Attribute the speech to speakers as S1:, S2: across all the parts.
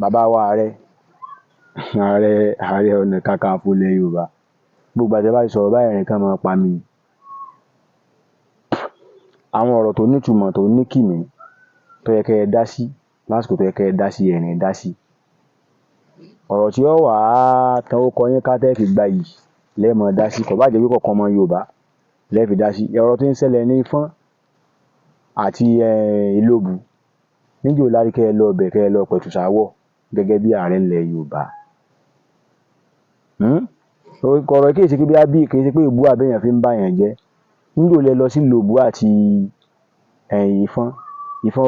S1: bàbá wa ààrẹ ọ̀nà kakanfò ilẹ̀ Yorùbá gbogbo àti ẹ bá ti sọ̀rọ̀ báyìí ẹ̀rín kan máa pa mí. Àwọn ọ̀rọ̀ tó nítumọ̀ tó ní kìmí tó yẹ kẹ́ ẹ dá sí lásìkò tó yẹ kẹ́ ẹ dá sí ẹ̀ ní dá sí. Ọ̀rọ̀ tí ó wà á tan ó kọ yín ká tẹ́ fi gba yìí lẹ́ẹ̀mọ́ dá sí kò bá jẹ́ pé kọ̀ọ̀kan ọmọ Yorùbá lẹ́ẹ̀fi dá sí. Ọ̀rọ̀ tó ń ṣẹlẹ̀ ní Ifọ̀n àti Ìlóbù níjó lárí kẹ́ ẹ lọ bẹ̀ kẹ́ ẹ lọ pẹ̀tù sáwọ̀ gẹ́gẹ́ bí ààrẹ ilẹ̀ Yorùbá. Ọ̀rọ̀ kì í ṣe pé kì í ṣe pé ìbú àbẹ̀yàn fi ń bá yàn jẹ́. Níjó lẹ lọ sí Ìlóbù àti Ifọ̀n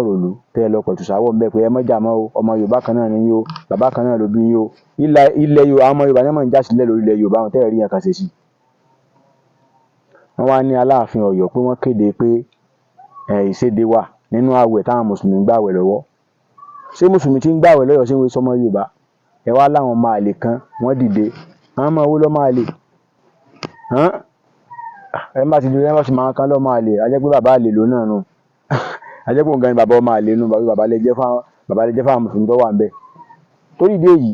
S1: Òròlú tẹ́ ẹ lọ pẹ̀tù sáwọ̀ ńbẹ̀ pé ẹ má jà mọ́ o, ọmọ Yorùbá kan náà ni yín o, bàbá kan náà ló bí yín o. Ilẹ̀ Yorùbá àwọn ọmọ Yorùbá ní wọ́n máa ń jà sílẹ̀ lórí ilẹ̀ Yorùbá wọn tẹ́ ẹ̀ rí yàn kan ṣe sí. Wọ́n wá ní Aláàfin Ọ̀yọ́ pé wọ́n kéde pé ìséde wà nínú àwẹ̀ táwọn mùsùlùmí ń gbàwẹ̀ lọ́wọ́. Ṣé mùsùlùmí tí ń gbàwẹ̀ lọ́yọ̀ọ́ ṣé wọ́n sọmọ Yorùbá? Ẹ wá láwọn ọmọ àlè kan wọ́n dìde àwọn ọmọ wo lọ́mọ àlè? Ẹ má ti máa kan lọ́mọ àlè a jẹ́ pé bàbá àlè ló náà nù a jẹ́ pé òun gan ni bàbá ọmọ àlè nù bàbá lè jẹ́ fáwọn mùsùlùmí tó wà ń bẹ̀. Torí ìdí èyí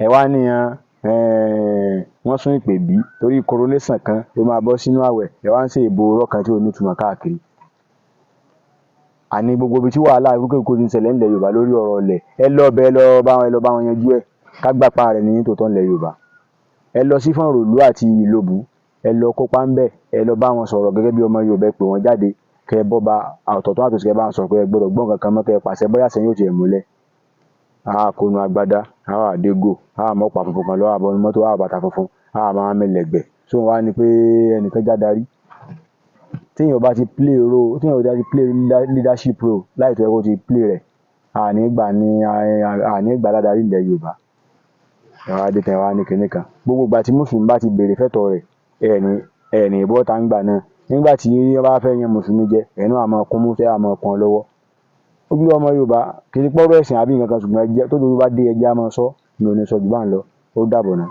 S1: ẹ wá ní wọ́n sún ìpè bí torí coronation kan ló máa bọ́ sínú àwẹ̀ ẹ wá ń ṣe ìbò ọ̀rọ̀ kan tí ò ní ìtumọ̀ káàkiri. Àní gbogbo ibi tí wàhálà irúkèrúkè ti ń ṣẹlẹ̀ ńlẹ̀ Yorùbá lórí ọ̀rọ̀ ilẹ̀ ẹ lọ bẹ̀ ẹ lọ bá wọn yanjú ẹ̀ ká gbàpá rẹ̀ ní tòótọ́ ńlẹ̀ Yorùbá. Ẹ lọ sí Ifọ̀n Òròlú àti Ìlóbù ẹ lọ kópa ńbẹ̀ ẹ lọ bá wọn sọ̀rọ̀ gẹ́gẹ́ bí ọmọ Yorùbá ẹ pè wọ́n jáde kẹ́ ẹ bọ́ba ọ̀tọ̀ọ̀tún àtòsí kẹ́ ẹ bá wọn sọ̀rọ̀ pé ẹ gbọ́dọ̀ gbọ́n kankan mọ́ kẹ́ ẹ pàṣẹ bóyá sẹ́yìn ò tiẹ̀ múlẹ̀. Kónú agbádá àdégò mọ́pà funfun kan lọ́wọ́ àbọ̀nú mọ́tò bàtà funfun máa mẹ́lẹ̀gbẹ̀ tó wá ní pé ẹnìkan já darí. Téèyàn bá ti play leadership role láì tó yẹ kó ti play rẹ̀ àní gbà ládarí ilẹ̀ Yorùbá. Ẹ̀wọ̀n adétẹ̀ wá ní kinní kan gbogbo ìgbà tí mùsùlùmí bá ti béèrè fẹ́tọ̀ rẹ̀ ẹ̀ẹ̀ni ìbọ́ta ń gbà náà nígbà tí wọ́n bá fẹ́ yan mùsùlùmí jẹ ẹ̀ẹ́nú àmọ́ kún mú fẹ́ àmọ́ kan lọ́wọ́. Ó gbé ọmọ Yorùbá kì í pọ́rọ̀ ẹ̀sìn àbí nǹkan kan ṣùgbọ́n tó dúró bá dé ẹjẹ́ àmọ́ sọ ní oníṣọ́jú bá ń lọ ó dàbọ̀ náà.